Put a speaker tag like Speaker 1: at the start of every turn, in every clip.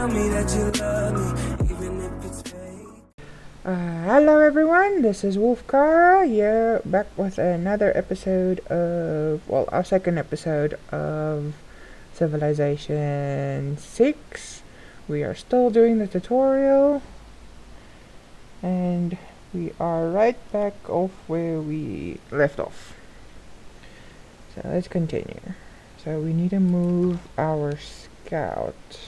Speaker 1: Tell me that you love me, even if it's fake.
Speaker 2: Hello everyone, this is Wolfkara here, back with another episode of, well, our second episode of Civilization 6. We are still doing the tutorial, and we are right back off where we left off. So let's continue. So we need to move our scout.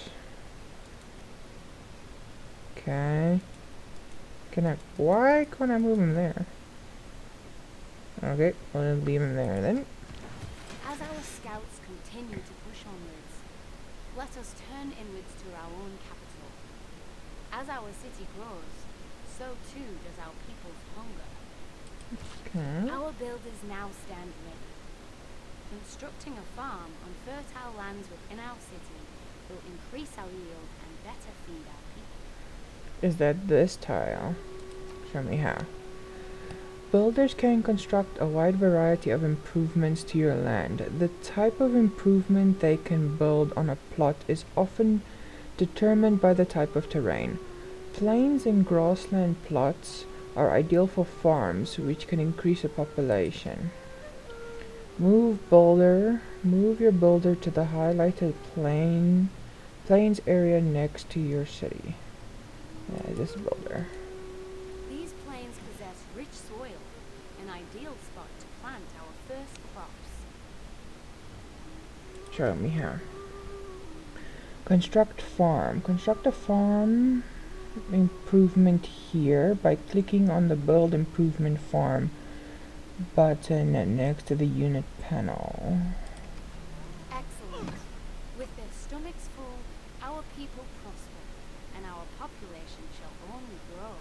Speaker 2: Okay. Why can't I move him there? Okay, we'll leave him there then.
Speaker 3: As our scouts continue to push onwards, let us turn inwards to our own capital. As our city grows, so too does our people's hunger.
Speaker 2: Okay.
Speaker 3: Our builders now stand ready. Constructing a farm on fertile lands within our city will increase our yield and better feed our people.
Speaker 2: Is that this tile? Show me how. Builders can construct a wide variety of improvements to your land. The type of improvement they can build on a plot is often determined by the type of terrain. Plains and grassland plots are ideal for farms, which can increase a population. Move your builder to the highlighted plains area next to your city. Yeah, this builder.
Speaker 3: These plains possess rich soil, an ideal spot to plant our first crops.
Speaker 2: Show me how. Construct farm. Construct a farm improvement here by clicking on the build improvement farm button next to the unit panel.
Speaker 3: Excellent. With their stomachs full, our people prosper, and our population shall only grow.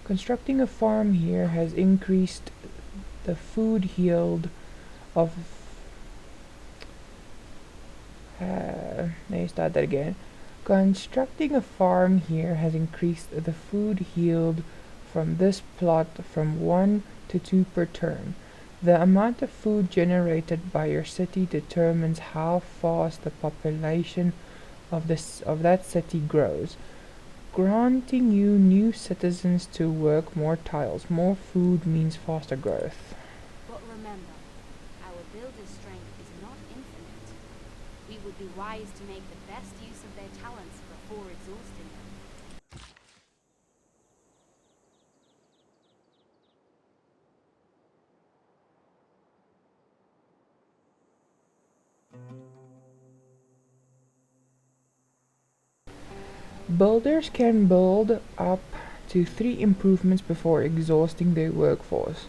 Speaker 2: Constructing a farm here has increased the food yield of let me start that again. Constructing a farm here has increased the food yield from this plot from 1 to 2 per turn. The amount of food generated by your city determines how fast the population of that city grows. Granting you new citizens to work more tiles. More food means faster growth.
Speaker 3: But remember, our builders' strength is not infinite. We would be wise to make the best use of their talents before exhausting them.
Speaker 2: Builders can build up to 3 improvements before exhausting their workforce.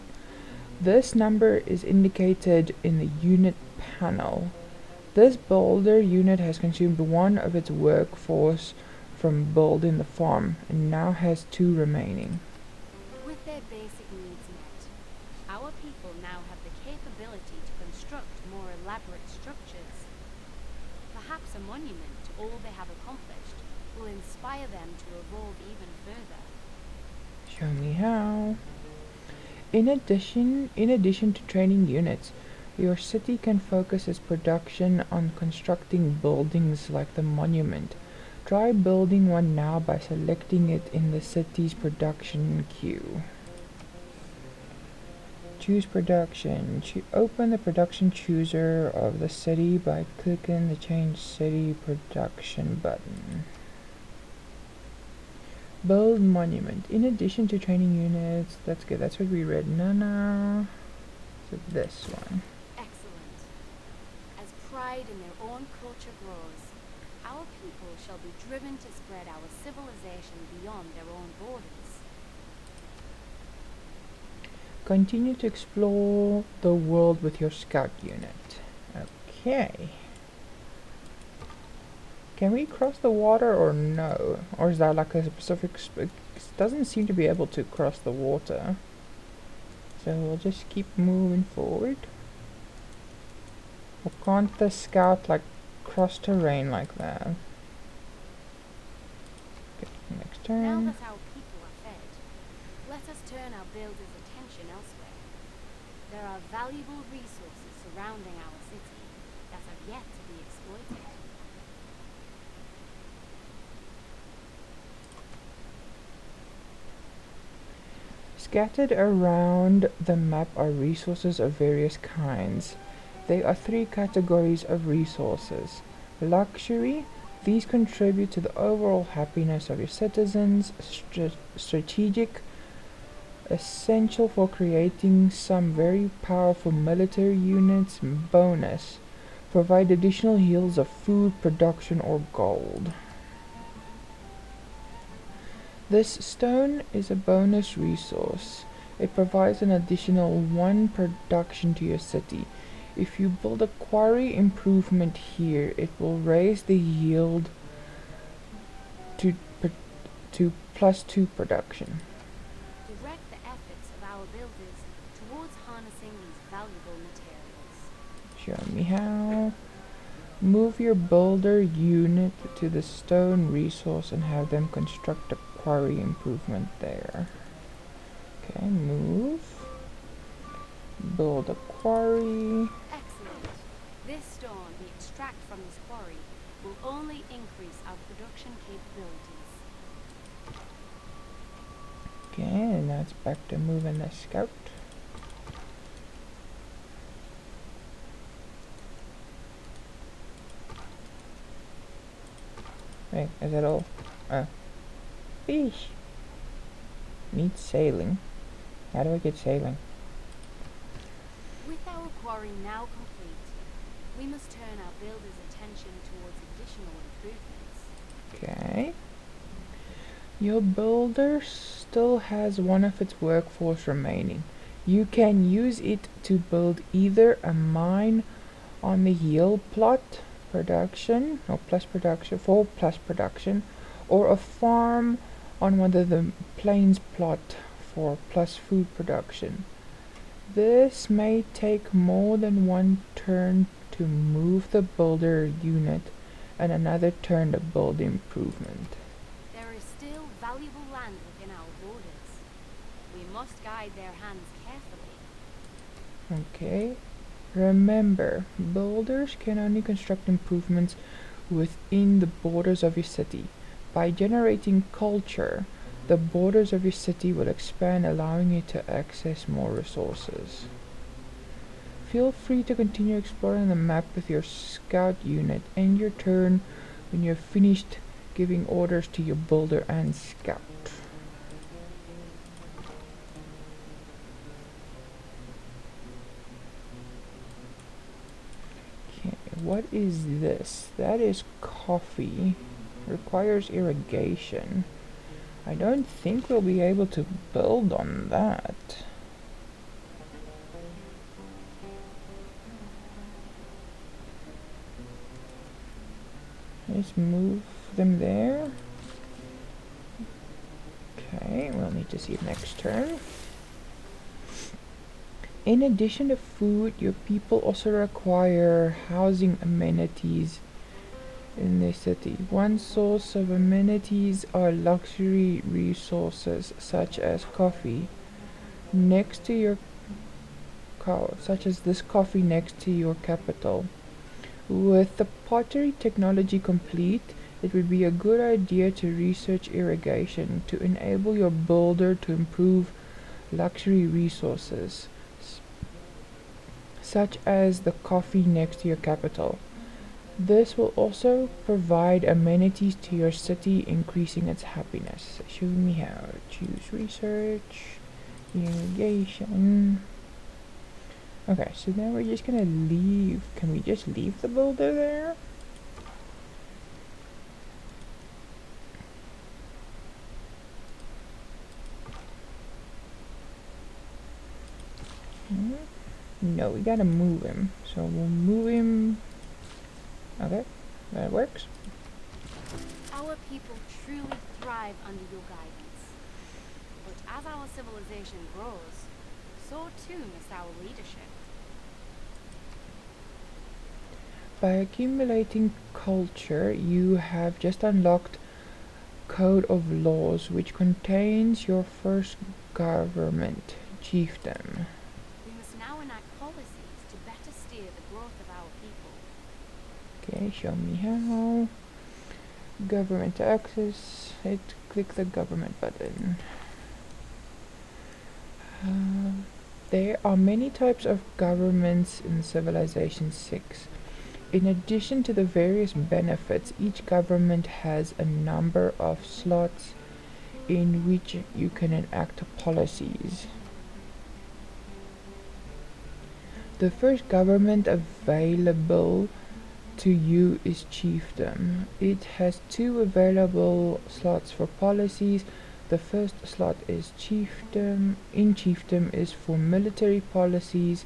Speaker 2: This number is indicated in the unit panel. This builder unit has consumed 1 of its workforce from building the farm and now has 2 remaining.
Speaker 3: With their basic needs met, our people now have the capability to construct more elaborate structures. Perhaps a monument to all they have accomplished will inspire them to evolve even further.
Speaker 2: Show me how. In addition to training units, your city can focus its production on constructing buildings like the monument. Try building one now by selecting it in the city's production queue. Choose production. Open the production chooser of the city by clicking the change city production button. Build monument. In addition to training units, that's good. That's what we read. No. So this one.
Speaker 3: Excellent. As pride in their own culture grows, our people shall be driven to spread our civilization beyond their own borders.
Speaker 2: Continue to explore the world with your scout unit. Okay. Can we cross the water or no? Or is that like a specific... it doesn't seem to be able to cross the water. So we'll just keep moving forward. Or can't the scout like cross terrain like that? Okay, next
Speaker 3: Now
Speaker 2: turn.
Speaker 3: that our people are fed, let us turn our builders' attention elsewhere. There are valuable resources surrounding our city that have yet to be exploited.
Speaker 2: Scattered around the map are resources of various kinds. There are three categories of resources. Luxury. These contribute to the overall happiness of your citizens. Strategic. Essential for creating some very powerful military units. Bonus. Provide additional yields of food, production, or gold. This stone is a bonus resource. It provides an additional 1 production to your city. If you build a quarry improvement here, it will raise the yield to +2 production.
Speaker 3: Direct the efforts of our builders towards harnessing these valuable materials.
Speaker 2: Show me how. Move your builder unit to the stone resource and have them construct a quarry improvement there. Okay, move. Build a quarry.
Speaker 3: Excellent. This stone we extract from this quarry will only increase our production capabilities.
Speaker 2: Okay, and that's back to moving the scout. Wait, is that all? Fish! Need sailing. How do I get sailing?
Speaker 3: With our quarry now complete, we must turn our builders' attention towards additional improvements.
Speaker 2: Okay. Your builder still has one of its workforce remaining. You can use it to build either a mine on the yield plot production or plus production or a farm on one of the plains plot for plus food production. This may take more than one turn to move the builder unit and another turn to build improvement.
Speaker 3: There is still valuable land within our borders. We must guide their hands carefully.
Speaker 2: Okay. Remember, builders can only construct improvements within the borders of your city. By generating culture, the borders of your city will expand, allowing you to access more resources. Feel free to continue exploring the map with your scout unit. End your turn when you're finished giving orders to your builder and scout. Okay, what is this? That is coffee. Requires irrigation. I don't think we'll be able to build on that. Let's move them there. Okay, we'll need to see it next turn. In addition to food, your people also require housing amenities in the city. One source of amenities are luxury resources such as coffee next to your such as this coffee next to your capital. With the pottery technology complete, it would be a good idea to research irrigation to enable your builder to improve luxury resources such as the coffee next to your capital. This will also provide amenities to your city, increasing its happiness. Show me how. Choose research, irrigation. Okay, so now we're just gonna leave. Can we just leave the builder there? No, we gotta move him. So we'll move him. Okay, that works.
Speaker 3: Our people truly thrive under your guidance. But as our civilization grows, so too must our leadership.
Speaker 2: By accumulating culture, you have just unlocked Code of Laws, which contains your first government, chiefdom.
Speaker 3: We must now enact policies to better steer the growth of our people.
Speaker 2: Okay, show me how. Government access. Click the government button. There are many types of governments in Civilization 6. In addition to the various benefits, each government has a number of slots in which you can enact policies. The first government available to you is Chiefdom. It has 2 available slots for policies. The first slot is Chiefdom. In Chiefdom is for military policies,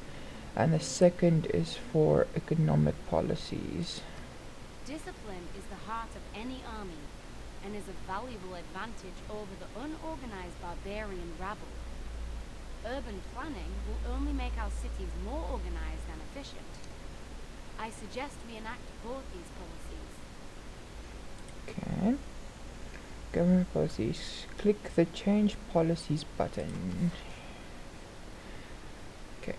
Speaker 2: and the second is for economic policies.
Speaker 3: Discipline is the heart of any army and is a valuable advantage over the unorganized barbarian rabble. Urban planning will only make our cities more organized and efficient. I suggest we enact both these policies.
Speaker 2: Okay. Government policies. Click the Change Policies button. Okay.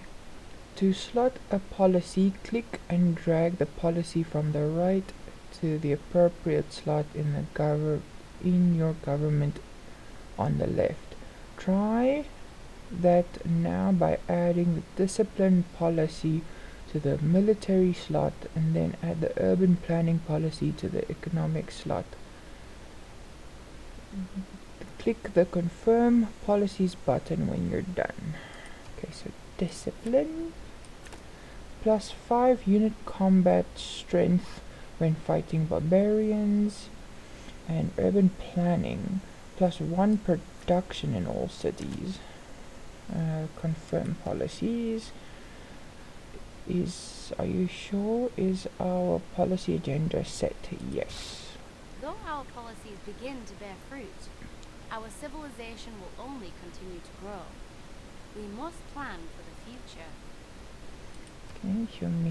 Speaker 2: To slot a policy, click and drag the policy from the right to the appropriate slot in your government on the left. Try that now by adding the discipline policy to the military slot, and then add the urban planning policy to the economic slot. Click the Confirm Policies button when you're done. Okay, so discipline +5 unit combat strength when fighting barbarians, and urban planning +1 production in all cities. Confirm policies. Are you sure? Is our policy agenda set? Yes.
Speaker 3: Though our policies begin to bear fruit, our civilization will only continue to grow. We must plan for the future.
Speaker 2: Okay, show me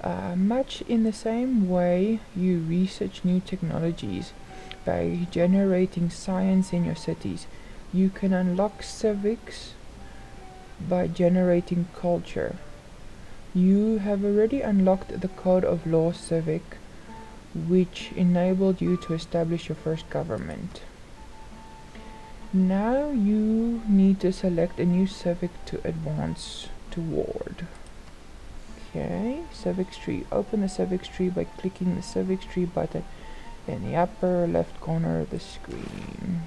Speaker 2: how. Much in the same way you research new technologies by generating science in your cities, you can unlock civics by generating culture. You have already unlocked the Code of Law Civic, which enabled you to establish your first government. Now you need to select a new civic to advance toward. Okay, civics tree. Open the civics tree by clicking the civics tree button in the upper left corner of the screen.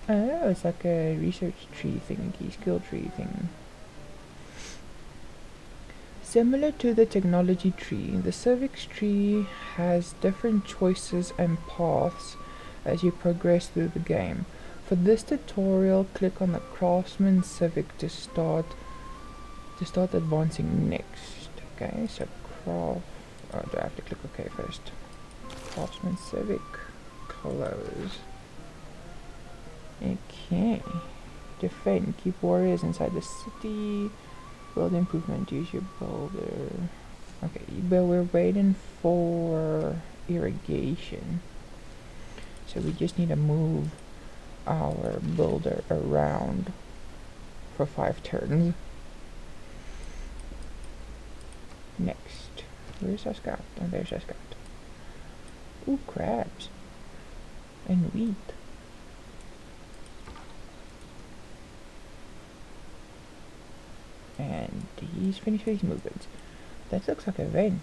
Speaker 2: Oh, it's like a research tree thingy, skill tree thing. Similar to the technology tree, the civics tree has different choices and paths as you progress through the game. For this tutorial, click on the Craftsman Civic to start advancing next. Okay, so do I have to click OK first? Craftsman Civic, close. Okay. Defend, keep warriors inside the city. Build improvement, use your builder. Okay, but we're waiting for irrigation. So we just need to move our builder around for 5 turns. Next. Where's our scout? Oh, there's our scout. Ooh, crabs. And wheat. And he's finished with his movements. That looks like a vent.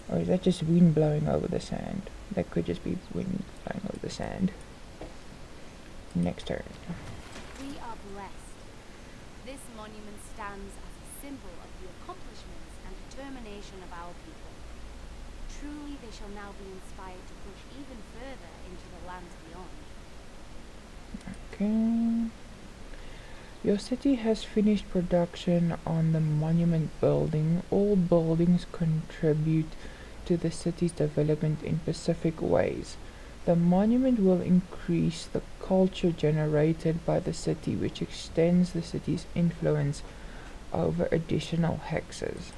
Speaker 2: Or is that just wind blowing over the sand? That could just be wind blowing over the sand. Next turn.
Speaker 3: We are blessed. This monument stands as a symbol of the accomplishments and determination of our people. Truly, they shall now be inspired to push even further into the lands beyond.
Speaker 2: Okay. Your city has finished production on the monument building. All buildings contribute to the city's development in specific ways. The monument will increase the culture generated by the city, which extends the city's influence over additional hexes.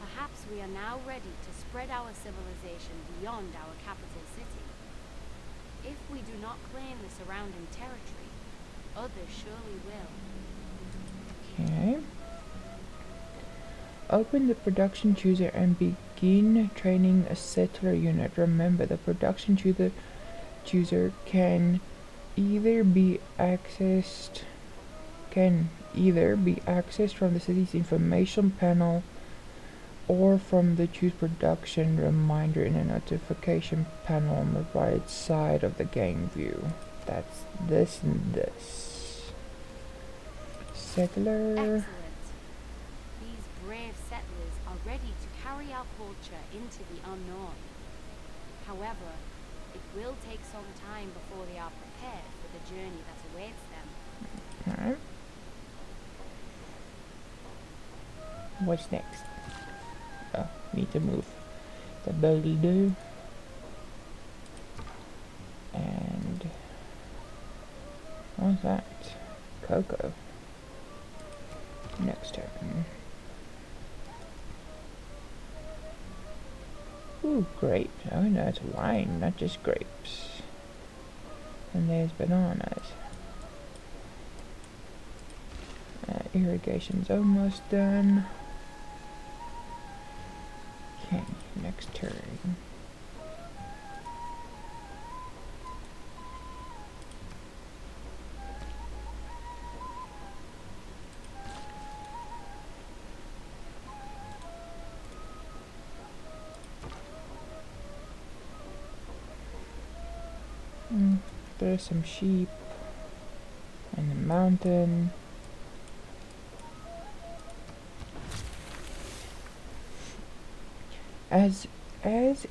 Speaker 3: Perhaps we are now ready to spread our civilization beyond our capital city. If we do not claim the surrounding territory, others surely will.
Speaker 2: Okay. Open the production chooser and begin training a settler unit. Remember, the production chooser can either be accessed from the city's information panel or from the choose production reminder in a notification panel on the right side of the game view. That's this and this. Settler.
Speaker 3: Excellent. These brave settlers are ready to carry our culture into the unknown. However, it will take some time before they are prepared for the journey that awaits them.
Speaker 2: Alright. What's next? Oh, need to move the boulder. And what's that? Cocoa. Next turn. Ooh, grape. Oh no, it's wine, not just grapes. And there's bananas. Irrigation's almost done. Okay, next turn. There's some sheep in the mountain. As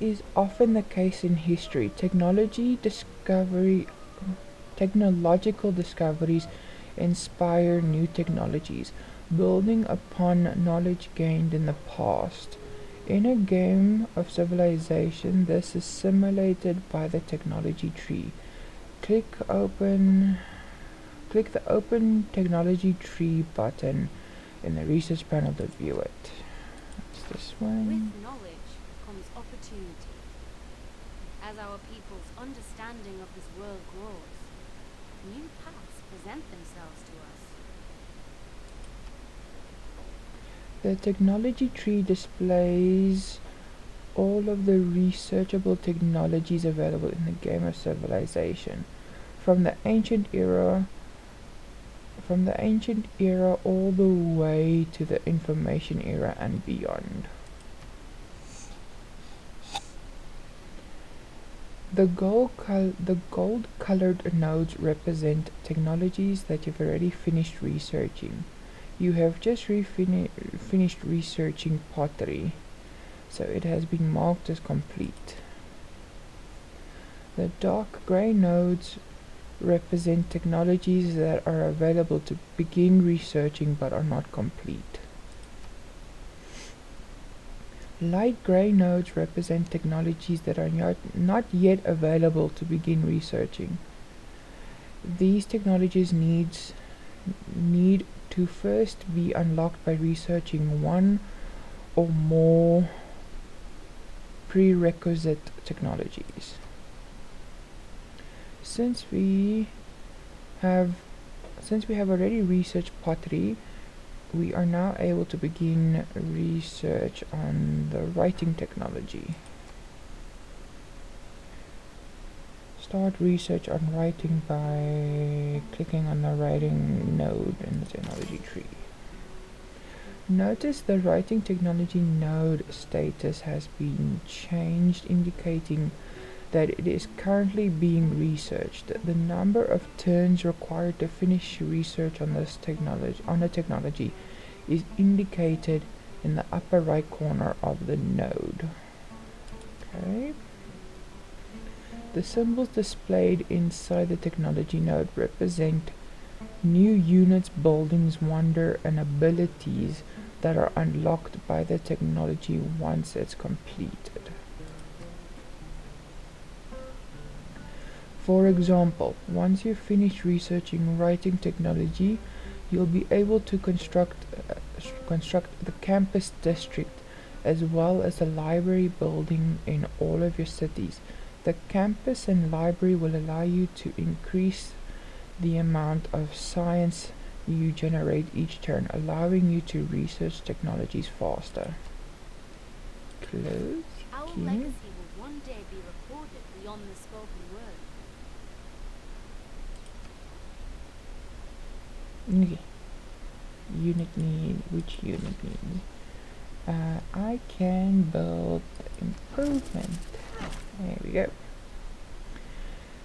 Speaker 2: is often the case in history, technological discoveries inspire new technologies, building upon knowledge gained in the past. In a game of Civilization, this is simulated by the technology tree. Click the Open Technology Tree button in the research panel to view it. That's this one.
Speaker 3: With knowledge comes opportunity. As our people's understanding of this world grows, new paths present themselves to us.
Speaker 2: The technology tree displays all of the researchable technologies available in the game of Civilization, from the ancient era all the way to the information era and beyond. The gold-colored nodes represent technologies that you've already finished researching. You have just finished researching pottery, so it has been marked as complete. The dark gray nodes represent technologies that are available to begin researching but are not complete. Light gray nodes represent technologies that are not yet available to begin researching. These technologies need to first be unlocked by researching one or more prerequisite technologies. Since we have already researched pottery, we are now able to begin research on the writing technology. Start research on writing by clicking on the writing node in the technology tree. Notice the writing technology node status has been changed, indicating that it is currently being researched. The number of turns required to finish research on this technology is indicated in the upper right corner of the node. Okay. The symbols displayed inside the technology node represent new units, buildings, wonder, and abilities that are unlocked by the technology once it's completed. For example, once you finish researching writing technology, you'll be able to construct the campus district as well as the library building in all of your cities. The campus and library will allow you to increase the amount of science you generate each turn, allowing you to research technologies faster. Close.
Speaker 3: Our
Speaker 2: Okay.
Speaker 3: legacy will one day be recorded beyond the spoken word.
Speaker 2: Okay. Unit need, which unit needs? I can build improvement. There we go.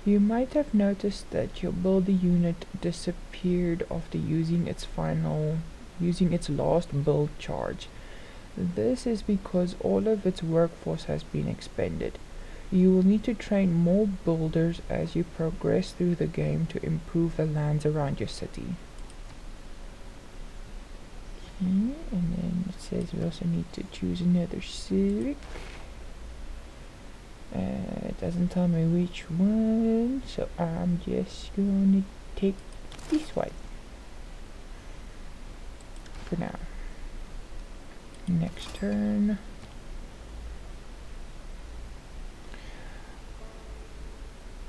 Speaker 2: You might have noticed that your builder unit disappeared after using its last build charge. This is because all of its workforce has been expended. You will need to train more builders as you progress through the game to improve the lands around your city. Okay, and then it says we also need to choose another civic. It doesn't tell me which one, so I'm just gonna take this one for now. Next turn.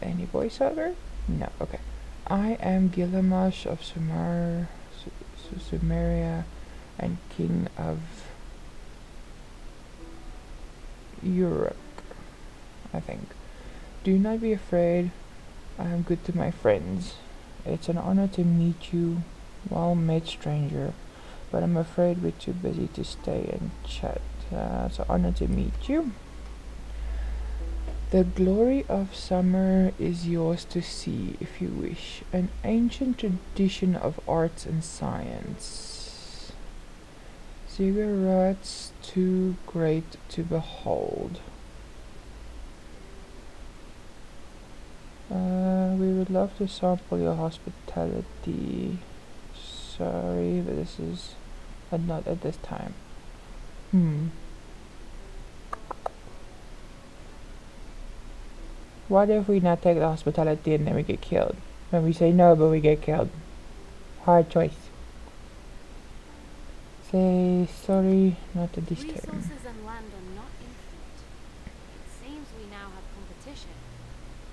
Speaker 2: Any voiceover? No, okay. I am Gilgamesh of Sumeria and King of Europe, I think. Do not be afraid. I am good to my friends. It's an honor to meet you, well met stranger, but I'm afraid we're too busy to stay and chat. It's an honor to meet you. The glory of summer is yours to see if you wish, an ancient tradition of arts and science. Ziggurats too great to behold. We would love to sample your hospitality. Sorry, but this is not at this time. What if we not take the hospitality and then we get killed? When we say no, but we get killed. Hard choice. Say sorry, not at this time.
Speaker 3: Resources and land are not infinite. It seems we now have competition.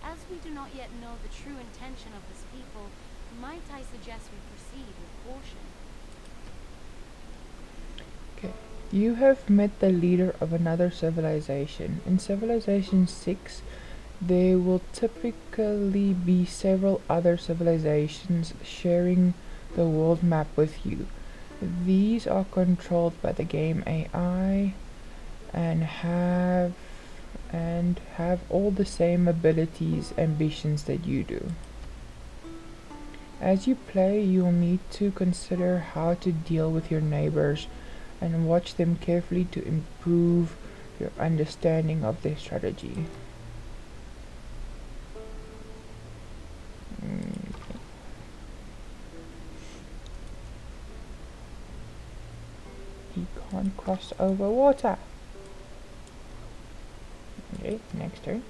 Speaker 3: As we do not yet know the true intention of this people, might I suggest we proceed with caution?
Speaker 2: Okay. You have met the leader of another civilization. In Civilization 6, there will typically be several other civilizations sharing the world map with you. These are controlled by the game AI and have all the same abilities, ambitions that you do. As you play, you'll need to consider how to deal with your neighbors and watch them carefully to improve your understanding of their strategy. He can't cross over water. Okay, next turn.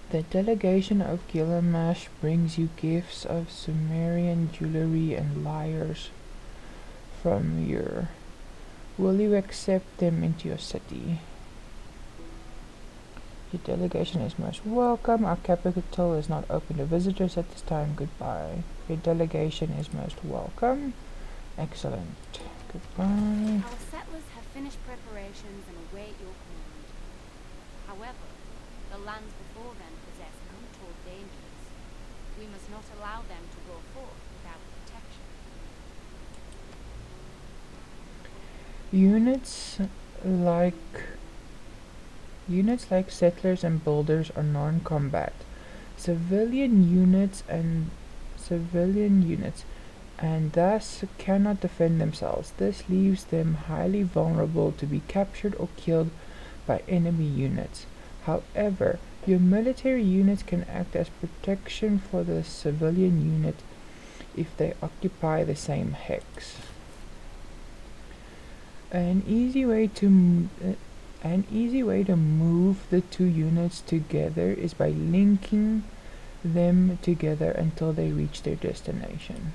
Speaker 2: The delegation of Gilgamesh brings you gifts of Sumerian jewelry and lyres from Ur. Will you accept them into your city? Your delegation is most welcome. Our capital is not open to visitors at this time. Goodbye. Your delegation is most welcome. Excellent. Goodbye.
Speaker 3: Our settlers have finished preparations and await your command. However, the lands before them possess untold dangers. We must not allow them to go forth without protection.
Speaker 2: Units like settlers and builders are non-combat. Civilian units and thus cannot defend themselves. This leaves them highly vulnerable to be captured or killed by enemy units. However, your military units can act as protection for the civilian unit if they occupy the same hex. An easy way to move the two units together is by linking them together until they reach their destination.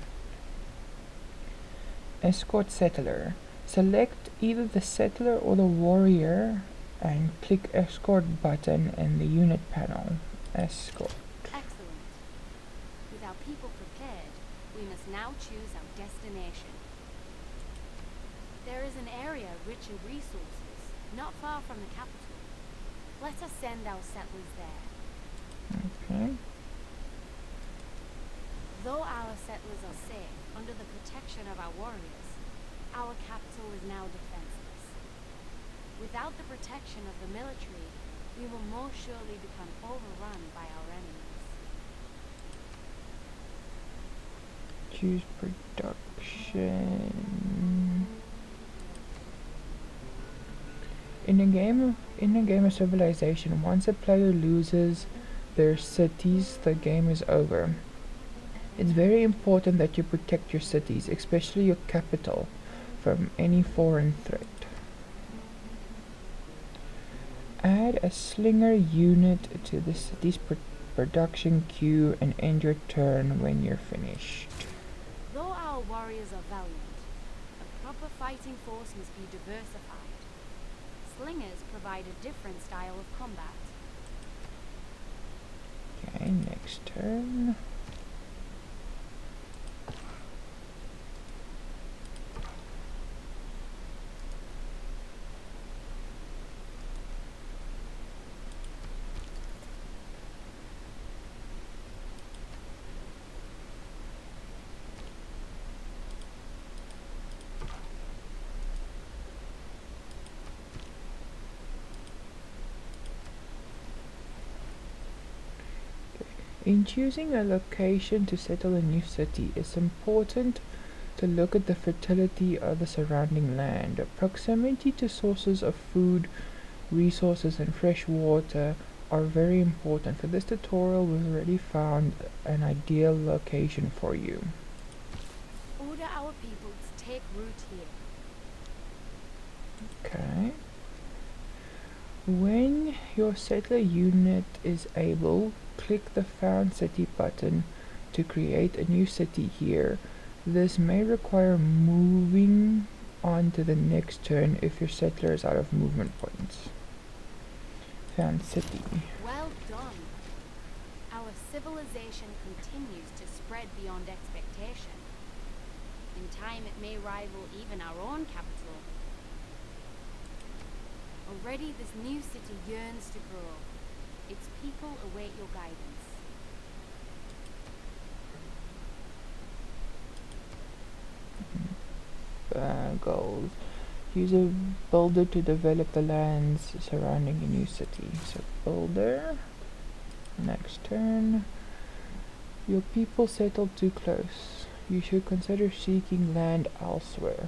Speaker 2: Escort settler. Select either the settler or the warrior and click escort button in the unit panel. Escort.
Speaker 3: Excellent. With our people prepared, we must now choose our destination. There is an area rich in resources, not far from the capital. Let us send our settlers there.
Speaker 2: Okay.
Speaker 3: Though our settlers are safe under the protection of our warriors, our capital is now defenseless. Without the protection of the military, we will most surely become overrun by our enemies.
Speaker 2: Choose production. In a game of Civilization, once a player loses their cities, the game is over. It's very important that you protect your cities, especially your capital, from any foreign threat. Add a slinger unit to the city's production queue and end your turn when you're finished.
Speaker 3: Though our warriors are valiant, a proper fighting force must be diversified. Slingers provide a different style of combat.
Speaker 2: Okay, next turn. In choosing a location to settle a new city, it's important to look at the fertility of the surrounding land. Proximity to sources of food, resources, and fresh water are very important. For this tutorial, we've already found an ideal location for you.
Speaker 3: Order our people to take root here.
Speaker 2: Okay. When your settler unit is able, click the Found City button to create a new city here. This may require moving on to the next turn if your settler is out of movement points. Found City.
Speaker 3: Well done. Our civilization continues to spread beyond expectation. In time it may rival even our own capital. Already this new city yearns to grow. Its people await your guidance.
Speaker 2: Goals. Use a builder to develop the lands surrounding a new city. So builder. Next turn. Your people settled too close. You should consider seeking land elsewhere.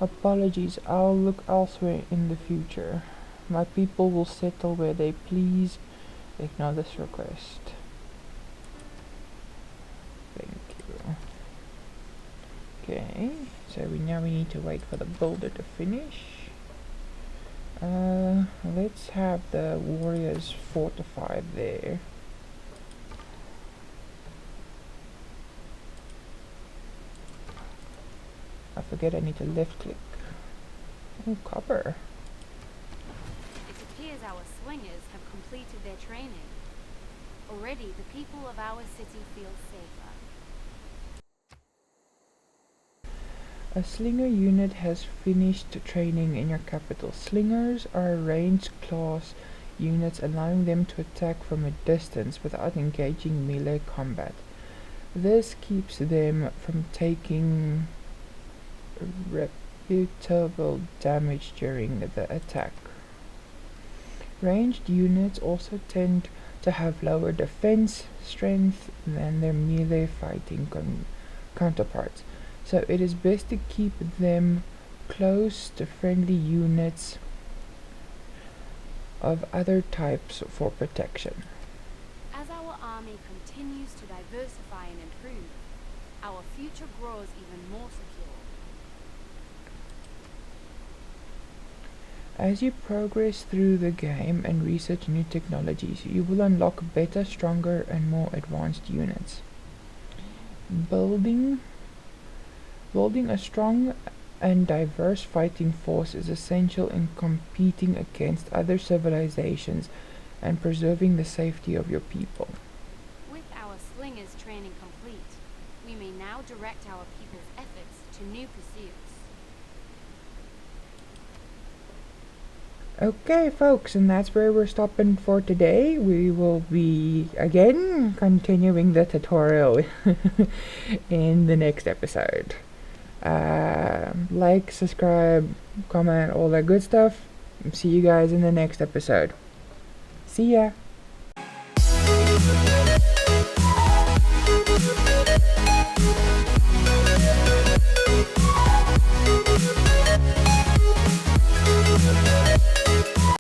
Speaker 2: Apologies, I'll look elsewhere in the future. My people will settle where they please. Ignore this request. Thank you. Okay, so we need to wait for the builder to finish. Let's have the warriors fortified there. I forget I need to left click. Oh, copper.
Speaker 3: It appears our slingers have completed their training. Already the people of our city feel safer.
Speaker 2: A slinger unit has finished training in your capital. Slingers are ranged class units, allowing them to attack from a distance without engaging melee combat. This keeps them from taking reputable damage during the attack. Ranged units also tend to have lower defense strength than their melee fighting counterparts, so it is best to keep them close to friendly units of other types for protection.
Speaker 3: As our army continues to diversify and improve, our future grows even more secure.
Speaker 2: As you progress through the game and research new technologies, you will unlock better, stronger, and more advanced units. Building a strong and diverse fighting force is essential in competing against other civilizations and preserving the safety of your people.
Speaker 3: With our slingers training complete, we may now direct our people's efforts to new pursuits.
Speaker 2: Okay folks, and that's where we're stopping for today. We will be be again continuing the tutorial in the next episode. Like, subscribe, comment, all that good stuff. See you guys in the next episode. See ya!